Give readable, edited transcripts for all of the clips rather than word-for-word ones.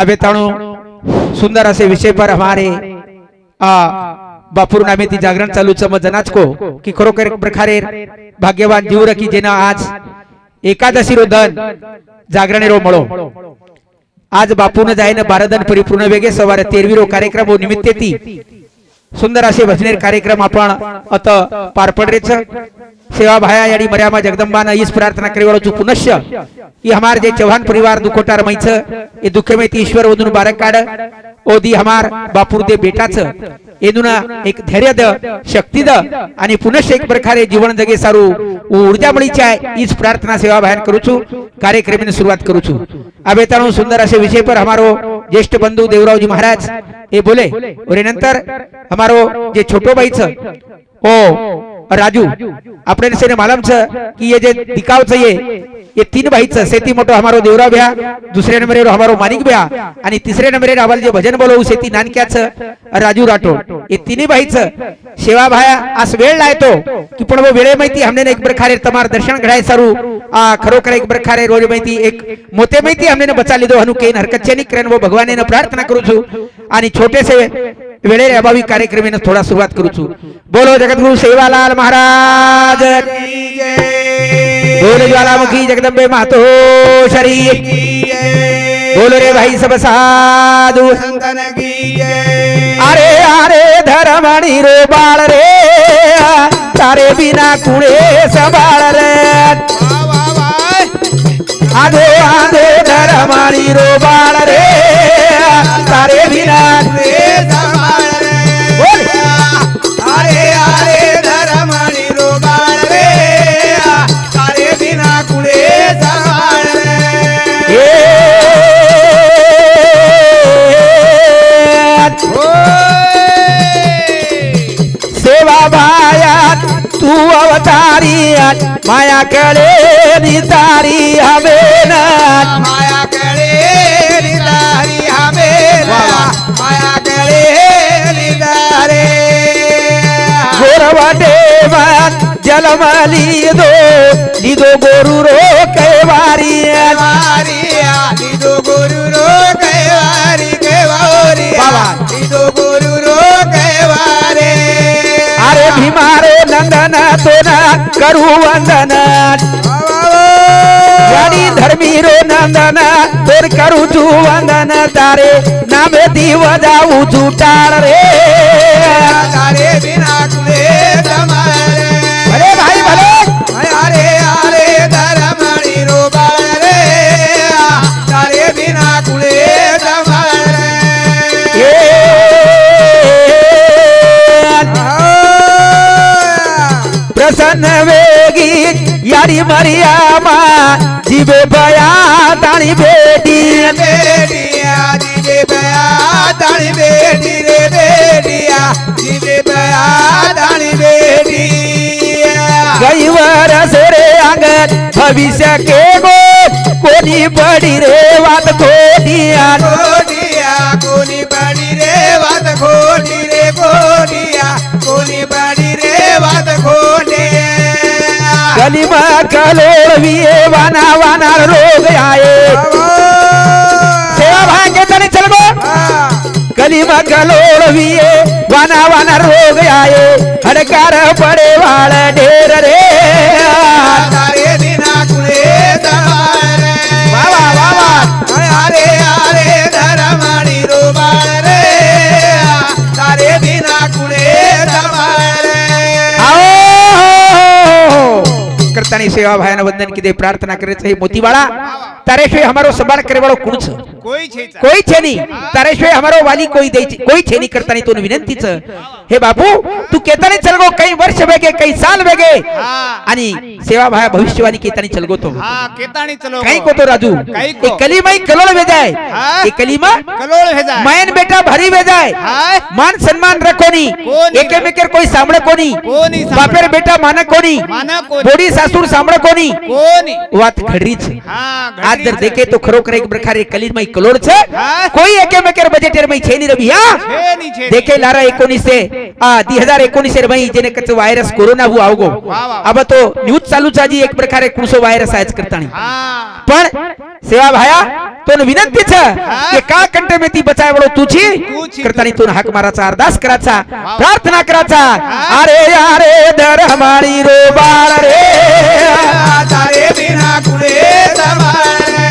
अबे ताणु सुंदर असे विषय पर हमारे बापूर नामे ती जागरण चालूच मग जनाच को की खरोखर एक प्रकारे भाग्यवान जीवर की जेना आज एकादशी रो धन जागरणे रो मळो आज बापून जायन बारदन परिपूर्ण वेगे सवार 13वी रो कार्यक्रम व निमित्ते ती सुंदर असे भजनेर कार्यक्रम आपण अत पार पडरेच सेवा भाया याडी मर्यामा जगदंबाना इस प्रार्थना करेवाळो छु पुनश्य ई हमार जे चौहान परिवार दुखोटार मैछ ए दुखे में ती ईश्वर ओदून बारक काढ ओदी हमार बापूर दे बेटाच एनुना एक धैर्य द शक्ति द आणि पुनश्य एक प्रकारे जीवन जगे सारू ऊर्जा मळी चाय इस प्रार्थना सेवा भायन करू छु कार्यक्रम ने सुरुवात करू छु अबे ताणु सुंदर असे विषय पर हमारो ज्येष्ठ बंधु देवरावजी महाराज ये बोले और नंतर हमारो जे छोटो भाईच ओ राजू अपने से मालूम छ कि ये जे दिखाव चाहिए ये 3 भाईच सेती मोटो हमारो देवराव भ्या दुसरे नंबर रे हमारो मानिक भ्या आणि तिसरे नंबर रे आवाल जे भजन बोलवू सेती नानक्याच राजू राठोड ये 3 भाईच सेवा भाया आस वेळ लायतो की पण वो वेळे माहिती हमने एक प्रकारे तमार दर्शन घडाय सारू खरोखर एक प्रकारे रोज माहिती एक मोते माहिती हमने बचा लीधो हनु केन हरकत छे नी करन वो भगवाने ने प्रार्थना करू छु आणि छोटे से वेळे रे अभावी कार्यक्रम ने थोड़ा शुरुआत करू छु बोलो जगतगुरु सेवालाल महाराज की जय बोलो ज्वालामुखी जगदंबे मातो शरी बोलो रे भाई सब साधु संतन की जय अरे अरे धर्मणी रो बाळ रे तारे बिना कुळे संभाळ रे आधो आधो धर्मणी रो बाळ रे तारे बिना कुळे संभाळ रे बोल अरे अरे धर्मणी रो बाळ रे तारे बिना कुळे संभाळ रे सेवा भाया तू अवतारी माया कळे नितारी हमें माया कळे नितारी हमें माया कळे नितारे गोरवाटे जलमली दो लिदो गोरु रो कैवारी लिदो गोरु रो कैवारी कैवारी लिदो गोरु रो कैवारे अरे भीमारे नंदन तोना करू वंदन यानी धर्मी रो नंदन तोर करू तू वंदन तारे नामे दीव जाऊ झूठार रे तारे बिना कुले समारे अरे भाई भले अरे अरे धर्मणी रो बाळ रे तारे बिना कुले समारे प्रसन्न वेगी यारी मरियामा जीवे बया ताणी बेटी बेटिया जीवे बया ताणी बेटी रे बेटिया जीवे बया ताणी बेटी गई वरस रे आंगन भविष्य के गो कोनी बड़ी रे बात खोटिया खोटिया कोनी बड़ी रे बात खोटी रे खोटिया कोनी बड़ी रे बात खोटे गली में कलोल विये वाना वाना रोग आए सेवा भाई के तने चल गो गली में कलोल विये वाना वाना रोग आए हड़कार पड़े वाल ढेर रे तारे बिना कुले संभाले वाह वाह वाह अरे अरे धर्मणी रो बाळ रे तारे बिना कुले संभाले आओ करतानी सेवा भाई वंदन की दे प्रार्थना करे छे मोतीवाड़ा तारे से हमारो संभाल करे वालो कोण छ कोई छे नी तारे से हमारो वाली कोई दे कोई छे नी करतानी तो विनंती छ हे बाबू तू केतानी चल गो कई वर्ष वेगे कई साल वेगे आणि सेवा भाई भविष्यवाणी केतानी चल गो तो हां केतानी चलो कई को तो राजू ए कलीमाई कलोल वे जाए ए कलीमा कलोल वे जाए मैन बेटा भरी वे जाए मान सम्मान रखोनी एके मेकर कोई सामने कोनी बापेर बेटा माना कोनी बोडी सासुर सांभळ कोणी कोणी वात घडरीच हा आज जर देखे तो खरोखर एक प्रकारे कलीजमय कलोड छे हाँ। कोई एकेमेकर बजेटर में छेनी रबिया छेनी छेनी देखे लारा 19 से 2019 रे भाई जेने कच वायरस कोरोना हु आवगो वाह, वाह। अब तो न्यूज चालू छाजी एक प्रकारे कुणसो वायरस आहेच करतानी हा पण सेवा भाया तो विनंती छ हाँ। के का कंटे में ती बचावळो तुची तूची। करतानी तू हाक माराचा अरदास कराचा प्रार्थना कराचा हाँ। अरे यारे धरमाळी रो बाळ रे तारे बिना कुळे समारे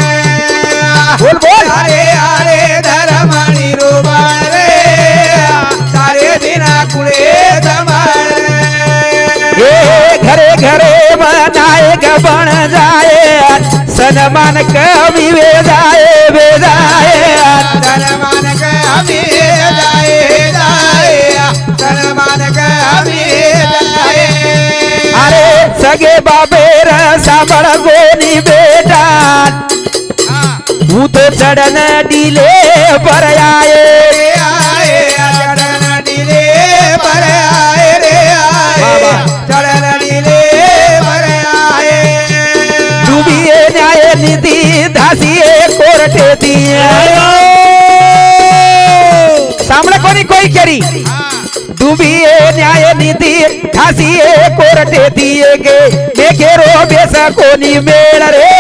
बोल बोल अरे अरे धरमणी रुबारे तारे बिना कुळे समारे ए घरे घरे मनाए गबण जाए सनमान कवि वेदाए सनमान कवि जाए सनमान कवि जाए अरे सगे बाबेर सांभळ गोनी बेटा तो चढ़न डीले पर आए रे आए चढ़न डीले पर आए रे आए चढ़न डीले पर आए डूबिए न्याय निधि धासिए कोर्टे दिए सामने कोनी कोई करी डूबिए न्याय निधि धासिए कोर्टे दिए गे मेघेरो बेसा कोनी मेल रे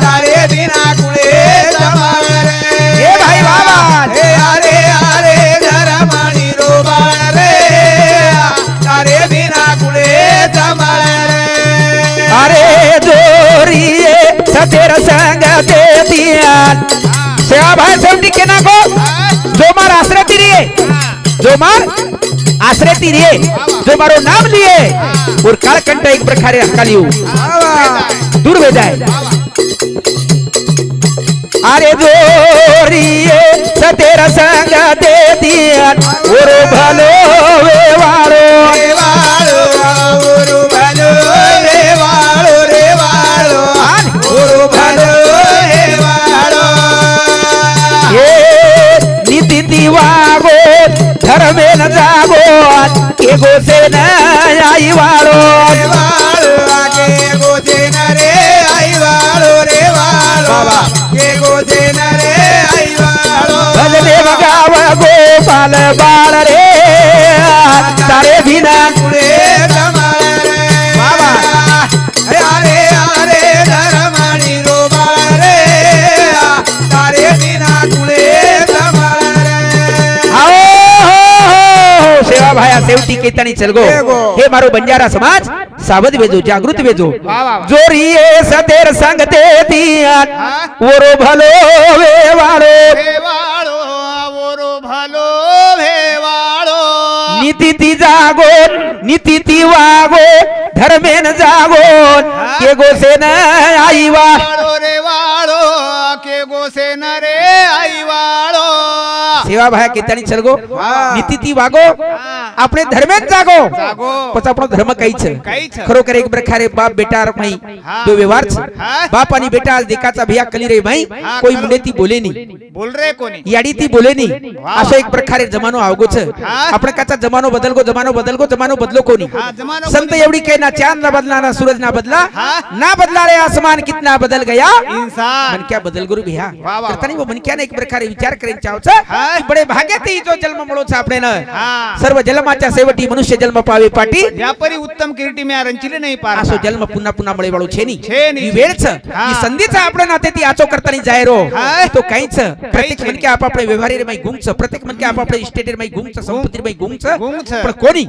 तारे बिना कुळे समारे ए भाई बाबा हे अरे अरे धरमणी रुबारे तारे बिना कुळे समारे अरे जोरिए सतेर संग दे दिया सेवा भाई सेवटी के ना को जो मार आश्रय तिरिए जो मार आश्रय तिरिए जो मारो नाम लिए और कालकंठ एक प्रकारे हकालियो दूर हो जाए अरे जोरिए सतेर संग दे दिया और भलो वेवारो रेवालो गुरु भलो रेवालो रेवालो गुरु भलो रेवालो ये नीति दिवागो धर्मे न जागो के गो से न आई वालो रेवालो आगे गोजे नरे आई वालो रेवालो बाबा। के गोजे नरे आई वालो भजने बगाव गोपाल बाल रे तारे बिना कुळे समारे बाबा। अरे अरे धरमणी रुबारे तारे बिना कुळे समारे आओ सेवा भाया सेवटी केतनी चलगो एगो। हे मारो बंजारा समाज सावध वेजो जागृत वेजो वाह, वाह। जोरिए सतेर संग दे दिया हाँ। ओरो भलो वेवालो भेवाळो ओरो भलो भेवाळो नीति ती जागो नीति ती वागो धर्मेन जागो के गो से न आई वा वाळो रे वाळो के गोसे नरे आई वाळो सेवा भाया केतनी चलगो वाह। नीति ती वागो हाँ। આપણે ધર્મે જ જાગો જાગો. પછી આપણો ધર્મ કઈ છે કઈ છે? ખરોખર એક પ્રકારે બાપ બેટા ભાઈ હા. જો વ્યવહાર છે હા. બાપ અને બેટા દેખાતા ભૈયા કલી રે ભાઈ હા, કોઈ ખરો. મુંડેથી બોલે નહીં बोल रे कोणी याडीથી बोले નહીં વાહ. આસો એક પ્રકારે જમાનો આવગો છે હા. આપણે કાચા જમાનો જमानो बदलो कोणी હા, જમાનો संत कोणी. एवढी के ना चांद ना बदला ना सूरज ना बदला હા. ना बदला रे आसमान कितना बदल गया इंसान मन क्या बदल गुरु भैया वाह, वाह, करतानी वो मन क्या ने एक प्रकारे विचार करेन चाव હા. बड़े भाग्याते जो जन्म मळो छ आपणे न हा. सर्व जन्माच्या शेवटी मनुष्य जन्म पावे पाटी व्यापारी उत्तम किरीटी में रंचिले नहीं पार आसो जन्म पुन्हा पुन्हा मळे वाळो छे नी छे नी. ही वेळ छ हा. ही संधी छ आपणे नाते ती आचो करतानी जाय रो हा. तो काही छ प्रत्येक छे मन नी. के आप आपले व्यवहारी रे माई गुंग छ प्रत्येक मन के आप आपले इस्टेट रे माई गुंग छ संपत्ती रे माई गुंग छ गुंग छ. पण कोणी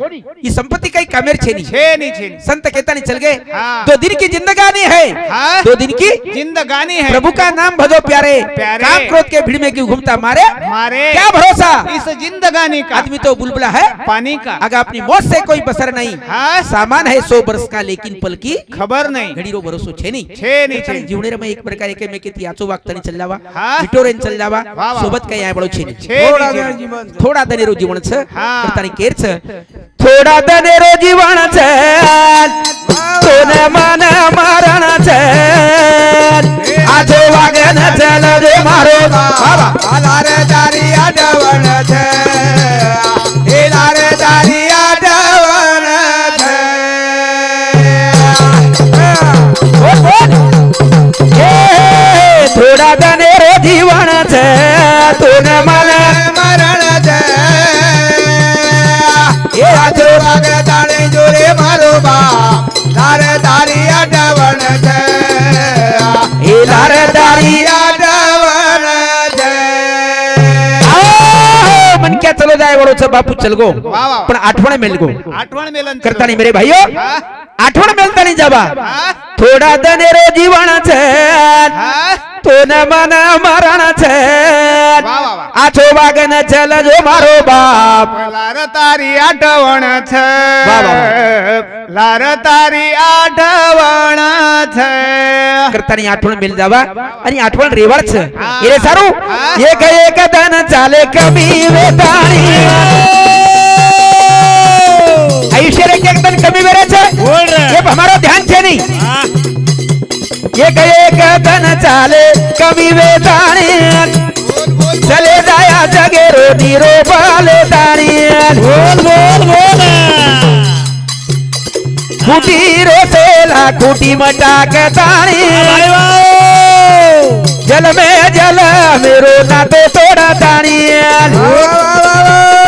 ही संपत्ती काही कामेर छे नी छे नहीं छे नहीं संत कहता नहीं चल गए हाँ। 2 दिन की जिंदगानी है हाँ। 2 दिन की जिंदगानी है प्रभु का नाम भजो प्यारे प्यारे। काम क्रोध के भीड़ में क्यों घूमता मारे मारे क्या भरोसा इस जिंदगानी का आदमी तो बुलबुला है पानी का अगर अपनी मौत से कोई बसर नहीं हाँ। सामान है 100 बरस का लेकिन पल की खबर नहीं घड़ी रो भरोसो छे नहीं छे नहीं छे जीवने में एक प्रकार के में के याचो वागतानी चल जावा हाँ। विटोरेन चल जावा वाह, वाह। सोबत काही आय बळो छे नहीं छे थोड़ा नहीं देर छे. जीवन थोड़ा दनेरो जीवन छ हाँ। करतानी केर छ थोड़ा दनेरो जीवन छ तोने मन मरण छ आजो वागन चल रे मारो बाबा लारे दारी आडवण छे हे लारे दारी आडवण छे तोन मन मरण છે એ આજો વાગે તાણે જોરે મારો બાપ તારે તારી અડવણ છે એ લાર તારી અડવણ છે मन क्या चलो जाए वालों से बापू चल गो वाह, वाह। पण आठवण मेल गो આઠવણ મેલન करता नहीं मेरे भाइयों हाँ? आठवण मेलता नहीं जाबा हाँ? थोड़ा दनेरो जीवन छे हाँ? तो न मन मरण छे वाह, वाह, वाह। आठो वागे न चल जो मारो बाप લાર તારી અડવણ છે વાહ, વાહ, લાર તારી અડવણ છે करता नहीं आठवण मेल जावा आणि आठवण रेवाळ छे हाँ। ये सारू हाँ। एक एक दन चाले कमी वेताणी आयुष्य रे एक दन कमी वेरे छे बोल रे। ये हमारो ध्यान छे नहीं एक दन चाले कमी वेताणी चले जाया जगेरो नीरो बाले ताणी बोल बोल बोल खूटी रोसेला खूटी मटाक ताणी जल में जल मेरो नाते तोड़ा ताणी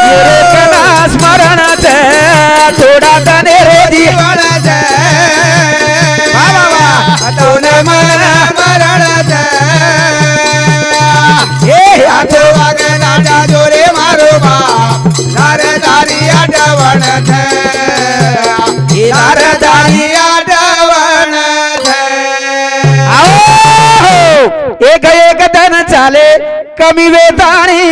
मेरो कना स्मरण छे थोड़ा तने रे જીવન છે વાહ, વાહ, વાહ. તોને મન મરણ છે ए આજો વાગે દાદા જોરે મારો બાપ તારે તારી અડવણ છે તારે તારી અડવણ છે आओ एक दन चाले कमी वेताणी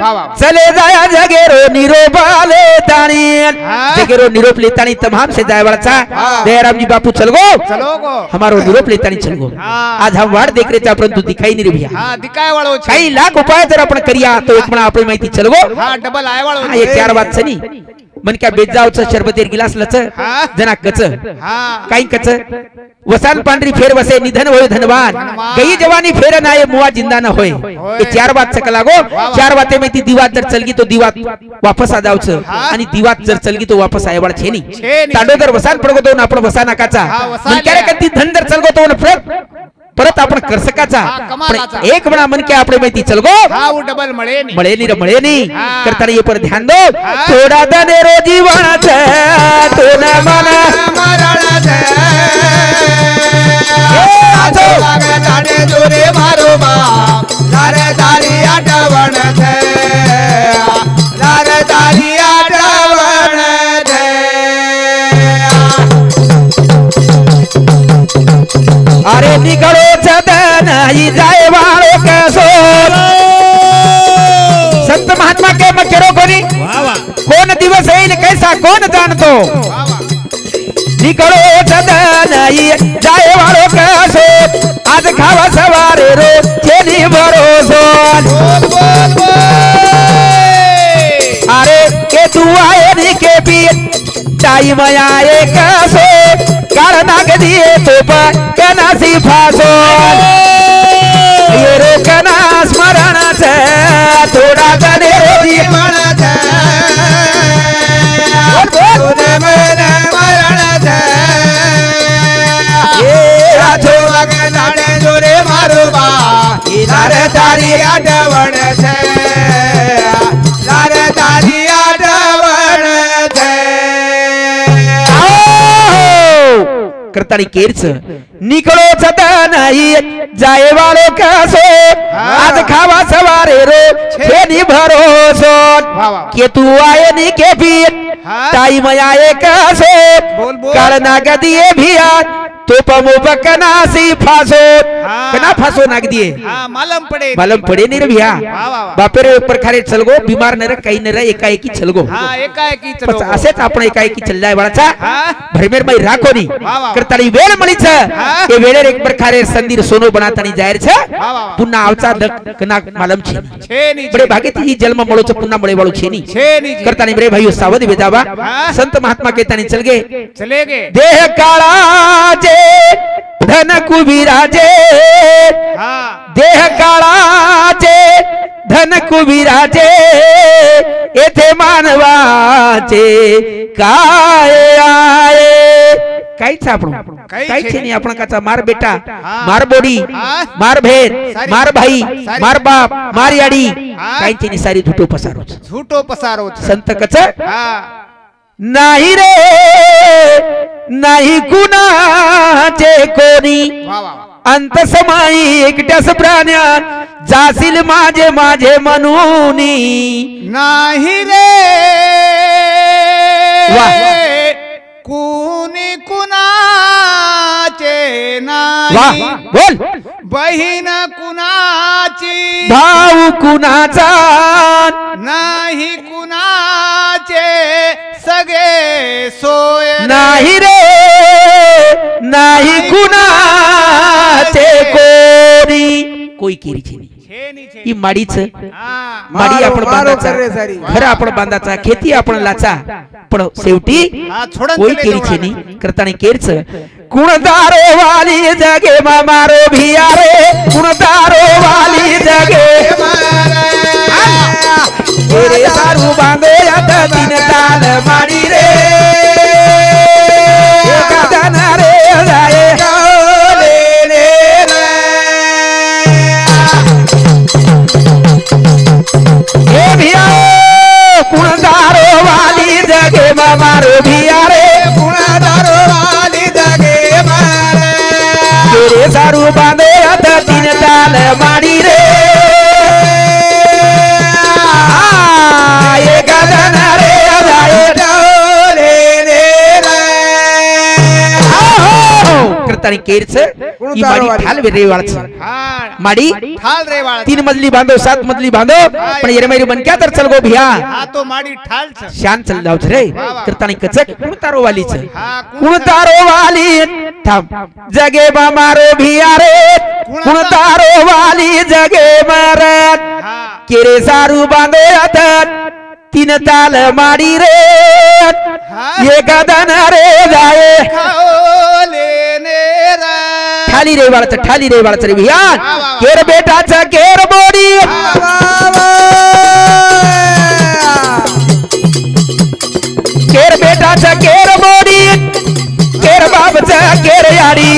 વાહ વાહ चले जाया जगेरो निरोप लेताणी हाँ। जगेरो निरोप लेताणी तमाम से जाए वाला हाँ। दयाराम जी बापू चल गो ચલો ગો हमारो निरोप लेताणी चल गो हाँ। आज हम वाट देख रहे थे परंतु दिखाई नहीं रे भैया હા દિકાય વાળો છે काही लाख उपाय जर आपण करिया तो एक म्हणा आपली माहिती चल गो હા ડબલ આય વાળો हा, हे चार बात छनी मन क्या बेजावच शरबतेर गिलास लच हाँ। जना कच હા काही कच वसान पांढरी फेर वसे निधन होय धनवान धनवान। गई जवानी फेर ना ये मुआ जिंदा न होय ये चार बात सकल लागो वाह। चार बातें में ती दीवात जर चलगी तो दीवात वापस आ जावच हाँ। आणि दीवात जर चलगी तो वापस आय वाला छेनी छे नी। तांडो जर वसान पडगो तो आपण वसान नाकाचा हाँ, वसान मन क्या लिया। कधी धन जर चलगो तो परत आपण करसकाचा हाँ, कमालाचा। पण एक म्हणा मन क्या आपले माहिती चलगो હા હું ડબલ મળે ની મળે ની રે મળે ની हाँ। करता ये पर ध्यान दो हाँ। थोड़ा दनेरो जीवन छे तो न मन મરણ છે આજો વાગે તાણે જોરે મારો બાપ તારે તારી અડવણ છે તારે તારી અડવણ છે अरे निकलो चदन ही जाए वालो कैसो संत महात्मा के मकेरो कोनी वाह वाह कौन दिवस है इन कैसा कौन जानतो વાહ વાહ निकलो चदन ही जाए वालो कैसो आज खावा सवारे रो छेनी भरोसो બોલ બોલ બોલ अरे के तू आए नी के पी टाइम आए कैसो काल नाग दिए तो पर कना सी फासो ये रो कना स्मरण छे थोड़ा दने रो જીવન છે તોને મને મરણ છે ये આજો વાગે તાણે જોરે મારો બાપ તારે તારી અડવણ છે તારે તારી અડવણ છે करतानी केरच निकलो छता नाही जाए वालो कसो आज खावा सवारे रो छेनी भरोसो वाह, वाह। के तू आए नी के भी हाँ। टाइम आए कसो बोल, बोल। काल नाग दिए भिया तो पमो बकना सी फासो हाँ। कना फासो नाग दिए હા માલમ પડે मालूम पड़े नहीं रे भैया वाह, वाह, वाह। बापेरे ऊपर खारे चलगो बीमार न रे काही न रे एकाएकी चलगो હા એકાએકી बस ચલો असेच आपण एकाएकी चललाय बाळाचा હા भरमेर माई राखो नी वाह, वाह। करतानी वेळ मळी छ हाँ। ए वेळेर एक प्रकारे संदीर सोनो बनातानी जाहीर छ वाह, वाह। पुन्हा आवचा कना मालम छी છે ની बडे भागे ती जन्म मळो छ पुन्हा मळे वाळू छेनी છે ની करतानी बरे भाईयो सावध बेजावा हाँ। संत महात्मा कहतानी चल गे ચલે ગે देह काळाचे धन कुबीराजे હા देह काळाचे धन कुबीराचे येथे मानवाचे काय आहे કાઈ છે આપણું કાઈ કાઈ છે છે નહીં આપણા કાચા માર બેટા હા. માર બોડી હા. માર ભેર સારી. માર ભાઈ સારી. માર બાપ માર યાડી હા. કાઈ છે નહીં સારી झूठो પસારો છે झूठो पसारो छे संत कच हाँ नाही रे नाही कुणाचे कोणी वाह वाह अंत समाई एकट्यास प्राण्यात जासील माझे माझे म्हणूनी नाही रे वाह. कुणी कुणाचे वाह नाही बोल बहीण कुणाची भाऊ कुणाचा नाही कुणाचे सगळे सोय नाही रे नाही कुणाचे कोणी कोई केरी छे ई माडीच हाँ माडी आपण मारो बांधाचा करे सारी. घर आपण बांधाचा खेती आपण लाचा पण शेवटी हा, छोडन कोई चले केरी जवळ छे नी करतानी केरच कुणदारो वाली जगे मा मारो भिया रे कुणदारो वाली जगे रे सारू बांधे आता तीन ताल माडी रे एका दाना रे जाए ए भिया कुणदारो वाली जगे मा मारो भिया रे कुणादारो वाली जगे मारे रे सारू बांधे आता तीन ताल माडी रे एका दाना रे जाए करतानी केरच ई माडी ठाल रेवाळच हाँ माडी ठाल रे वाळ 3 मजली बांधो 7 मजली बांधो पण येरमेरी बनक्या तर चल गो भिया हाँ तो माडी ठाल छ शान चल जाऊ रे करतानी कचक कुणतारो वालीच हाँ कुणतारो वाली थांब जगे बा मारो भिया रे कुणतारो वाली जगे मारत हाँ केरे सारू बांधे आता 3 ताल माडी रे एका दाना रे जाए लेने रे ठाली रे वाळच रे भिया केर बेटाचा केर बोडी केर बेटाचा केर बोडी केर बाबचा केर याडी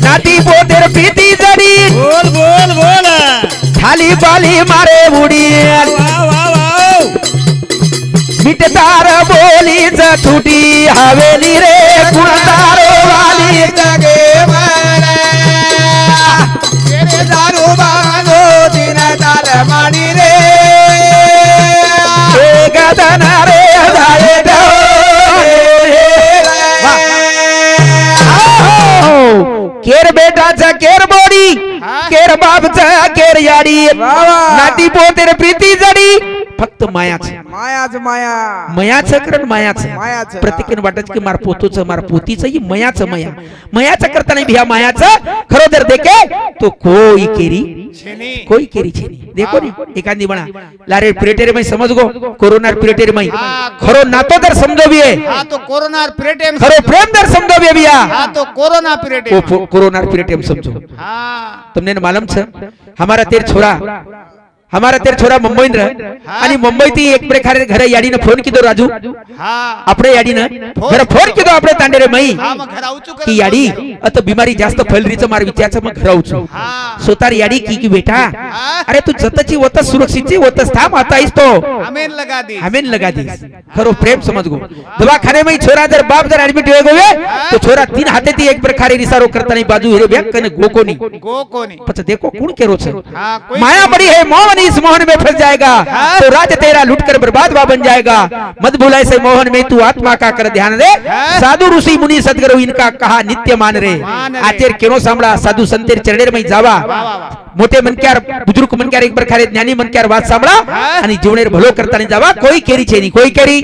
नाती पोतेर प्रीती जडी बोल बोल बोल थाली बाली मारे उडी वाह वाह वाह मिटतार बोलीच छुटी हवेली रे कुणतार वाली जगे मारे तेरे दारू बांधो दिन ताल माडी रे गदना रे जाए केर बेटाचा केर बोडी केर बापचा केर याडी नाती पोतेर प्रीती जडी फक्त मायाच मायाच माया मयाचं करण मायाचं मायाचं. प्रत्येकाने वाटत की मार पोतोचं मार पोतीचं ही मयाचं मयाचं करता नाही भिया मायाचं खरो जर देखे तो कोई केरी छेनी छेनी देखो नी एखादी बना लारे प्रिटेरी में समझ गो कोरोना प्रिटेरी में खरो नातो दर समझो भी है हाँ तो कोरोना पीरियड खरो प्रेम दर समझो भी है भिया हाँ तो कोरोना पीरियड कोरोना पीरियड समझो हाँ तुमने मालूम छ हमारा तेर छोरा मुंबई आणि मुंबईती एक प्रकारे घर याडीने फोन कीधो राजू हाँ आपणे याडीने घर फोन कीधो आपणे तांडेरे मई हाँ मग घर आउचू कर की याडी आता बिमारी जास्त फैलरीचं मार विचारचं मग घर आउचू हाँ सोतार याडी की बेटा हाँ अरे तू जतची वत सुरक्षितची वत स्थाम आता आहेस तो हमें लगा दी हमें लगा दी खरो प्रेम समझ गो दवाखाने में छोरा जर बाप जर एडमिट हो गए तो छोरा 3 हाथे ती एक प्रकारे निसारो करता नहीं बाजू हिरे ब्याक कने गोकोनी गो कोनी पछ देखो कौन केरो छे हाँ कोई माया बड़ी है मोहन इस मोहन में फंस जाएगा तो राज तेरा लुटकर बर्बाद बन जाएगा मत भूलाए से मोहन में तू आत्मा का कर ध्यान दे साधु ऋषि मुनि सदगुरु इनका कहा नित्य मान रे आचेर केनो सांभळा साधु संतेर चरणेर में जावा मोठे मनक्यार बुजुर्ग मनक्यार एक प्रकारे ज्ञानी मनक्यार वात सांभळा आणि जीवनेर भलो करतानी जावा कोई केरी छे नी कोई केरी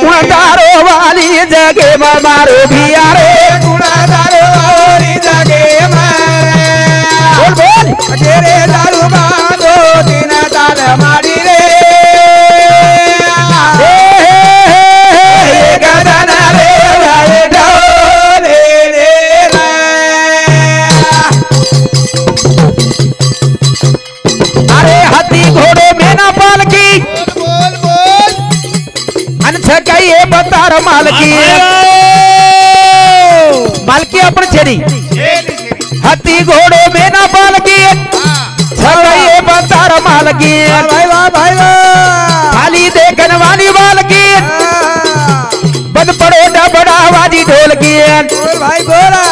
कुणादारो वाली जगे मारो भिया रे कुणादारो वाली जगे मारे बोल बोल तेरे दारू बांधो दिन ताल माडी रे गदना रे जाए ढोले रे अरे हाथी घोड़े में ना पालकी बोल बोल बोल अन सकाई ए बतार मालकी मालकी अपन छेनी हाथी घोड़ो में ना पालकी सकाई ए बतार मालकी भाई वाह भाई वाह खाली देखन वाली मालकी बंद पड़ो बड़ा आवाजी ढोल की बोल भाई बोला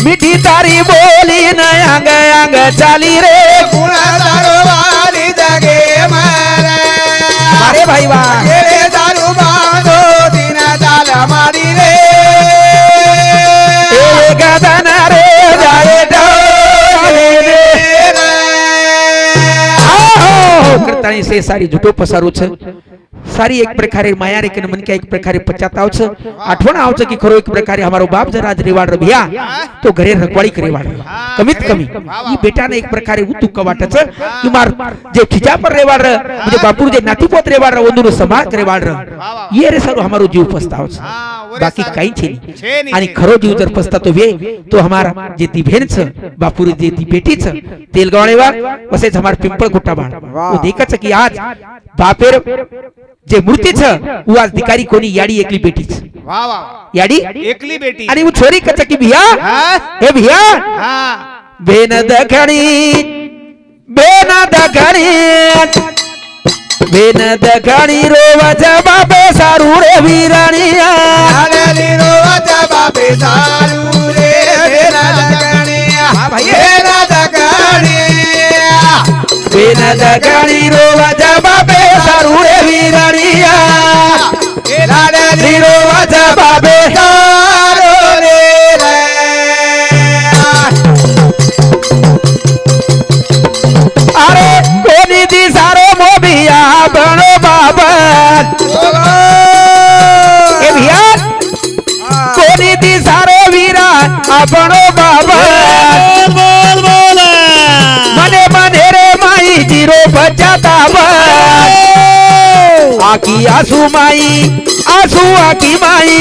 मीठी तारी बोली न अंग अंग चाली रे गुणा दारू वाली जगे अरे भाई वाह मेरे दारू बांधो दिन दाल हमारी रे गदन रे जाए કરતાની સે સારી જૂટો પસારું છે સારી એક પ્રકારે માયા રે કે મન કે એક પ્રકારે પચાતાવ છે આઠવણ આવશે કે ખરો એક પ્રકારે અમારો બાપ જરા જ રેવાડ રભિયા તો ઘરે રખવાડી કરેવાડ કમિત કમી ઈ બેટાને એક પ્રકારે ઉતુ કવાટ છે કે માર જે ખીજા પર રેવાડ જે બાપુ જે નાતી પોત રેવાડ ઓંદુનો સમાજ કરેવાડ ઈ રે સારું અમારો જીવ પસ્તાવ છે બાકી કઈ છે નહીં અને ખરો જીવ જર પસ્તા તો વે તો અમારા જે તી બેન છે બાપુ જે તી બેટી છે તેલ ગવાણેવા વસે જ અમાર પિંપળ કોટા બાળ वो देखा छ कि आज बापेर जे मूर्ति छ वो आज धिकारी कोनी याडी एकली बेटी छ वाह वाह याडी एकली बेटी आणि वो छोरी कच की भिया ए भिया हां बेन दखणी रोवा जबाबे सारू रे वीराणिया आलेली रोवा बापे सारू रे बेना दखणिया बेना दखणिया बेन दखणी रोवा जबाबे सारू रे वीराणिया लाडली रोवा जबाबे सारू रे अरे कोनी दी सारो मोबिया बनो बाबा ए भिया कोनी दी सारो वीरा बनो बाबा बोल बोल मने मने रे माई जीरो बचाता आकी आसू माई आसू आकी माई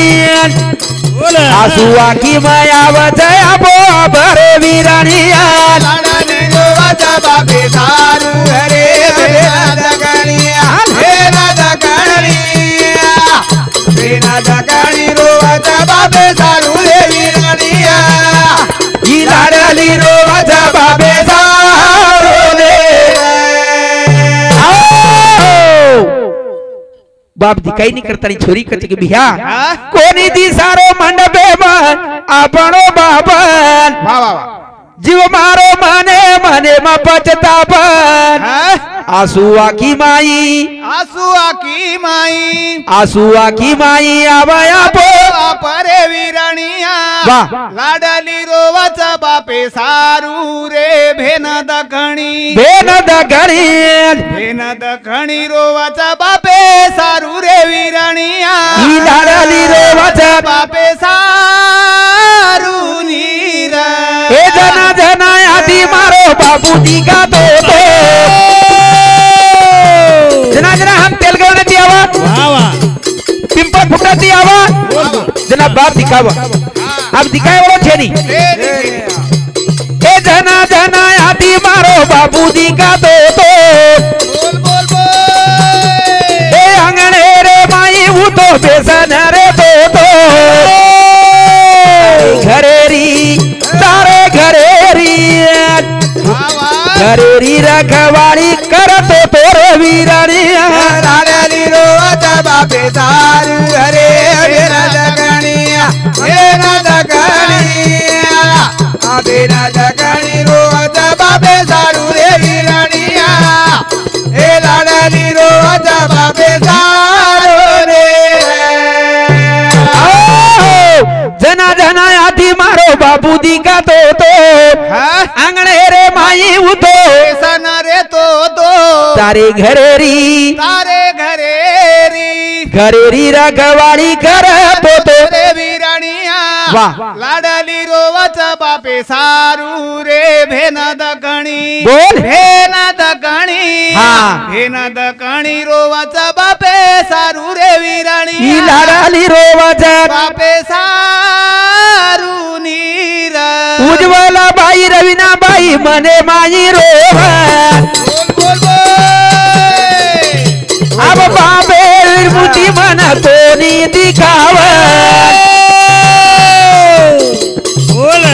बोल आसू आकी माया वजया बो भरे वीराणिया लाडली रोवा बापे सारू रे बेना दखणिया बेना दखणिया बेना दखणी रोवा बापे सारू रे वीराणिया ई लाडली रोवा जबाबे सारू रे बाप दिखाई नहीं करता नहीं छोरी कच के बिया कोनी दी सारो मंडपे बन आपणो बाबन वाह वाह जीव मारो माने माने मा पचतापन आसू आकी माई आसू आकी माई आसू आकी माई आवया पो परे वीराणिया वाह लाडली रोवाचा बापे सारू रे भेन दखणी बेन दगणी भेन दखणी रोवाचा बापे सारू रे वीराणिया ई लाडली रोवाचा बापे सारू नीरा ए जना जना आधी मारो बापू दी का तो जना जना हम तेलगाव ने दिया हुआ वाह वाह पिंपल फुटा दिया हुआ जना बाप दिखावा अब दिखाए वाला छे नहीं ए जना जना आधी मारो बापू दी का तो बोल बोल बोल ए अंगणे रे माई वो तो बेसन रे तो घरेरी तारे घरेरी घरेरी रखवाड़ी करतो तोरे वीराणिया लाडली रोवाचा बापे सारू रे बेना दखणिया बेना दखणिया बेना दखणी रोवाचा बापे सारू रे वीराणिया ए लाडली रोवाचा बापे सारू रे जना जना आधी मारो बाबू दी का तो आंगणे रे माई उतो सन रे तो तारे घरेरी तारे घरेरी रखवाड़ी करतो तो रे वीराणिया वाह लाडली रोवाचा बापे सारू रे भेन दखणी बोल भेन दखणी हां भेन दखणी रोवाचा बापे सारू रे वीराणिया ई लाडाली रोवाचा बापे सारू नीरा उज्ज्वला बाई रवीना बाई मने माई रोवा बोल बोल बोल अब बाबे मुती दिखावत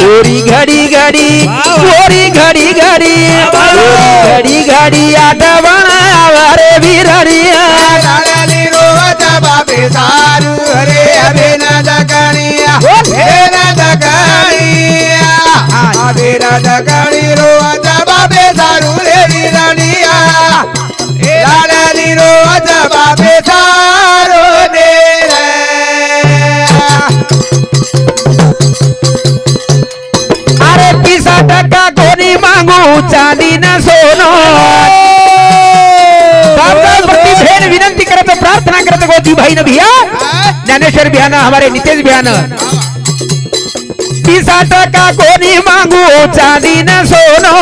गोरी घड़ी घड़ी गोरी घड़ी घड़ी घड़ी घड़ी आठवण रे वीरनिया लाडली रोवत बापे सारू रे अभिन दकणिया भेन दकणिया अभिन दकणी रोवत बापे सारू रे वीरनिया लाडली रोवत बापे सारू रे अरे 30 कोणी मागू चांदी न सोनो भेन विनंती करत प्रार्थना करत गोदी भाई न भैया ज्ञानेश्वर भैया हमारे नितेश भैया 30 कोणी मांगू चांदी न सोनो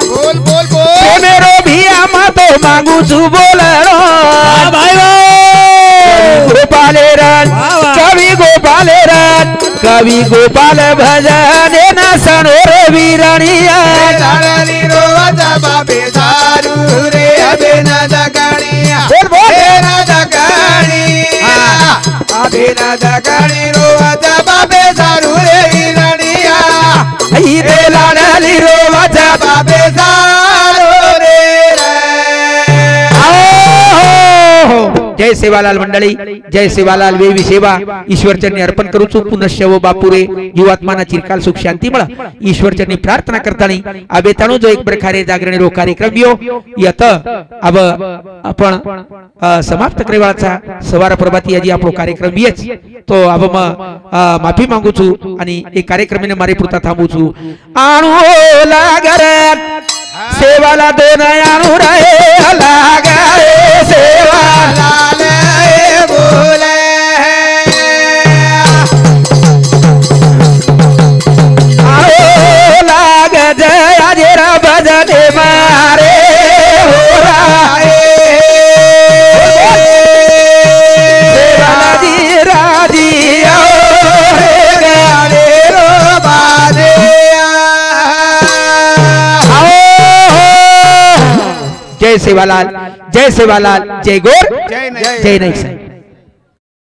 बोल बोल बोल मेरो भैया मा तो मांगू छू बोलरो भाई गोपाले रन कवि गोपाल भजन न सनोर वीरनिया लाडली रोवत बापे सारू रे अभिन दकणिया भेन दकणिया अभिन दकणी रोवत बापे सारू रे वीरनिया इथे लाडली रोवत बापे सारू रे जय सेवालाल मंडळी जय सेवालाल वेवी सेवा ईश्वर चरणी अर्पण करूचु पुनश्च वो बापुरे जीवात्माना चिरकाल सुख शांती मळ ईश्वर चरणी प्रार्थना करतानी आबेताणो जो एक प्रकारे जागरण रो कार्यक्रम यो यत अब आपण समाप्त करेवाचा सवार प्रभाती आजी आपलो कार्यक्रम येच तो अब माफी मागू छु आणि एक कार्यक्रमाने मारे पुरता थांबू छु आणू लागर सेवाला दोन आणू रे लागाए सेवा बोले लाग जया जेरा भजने मारे हो राए राजी राजी गाने रो बाजे जय सेवालाल जय गोर जय जय नहीं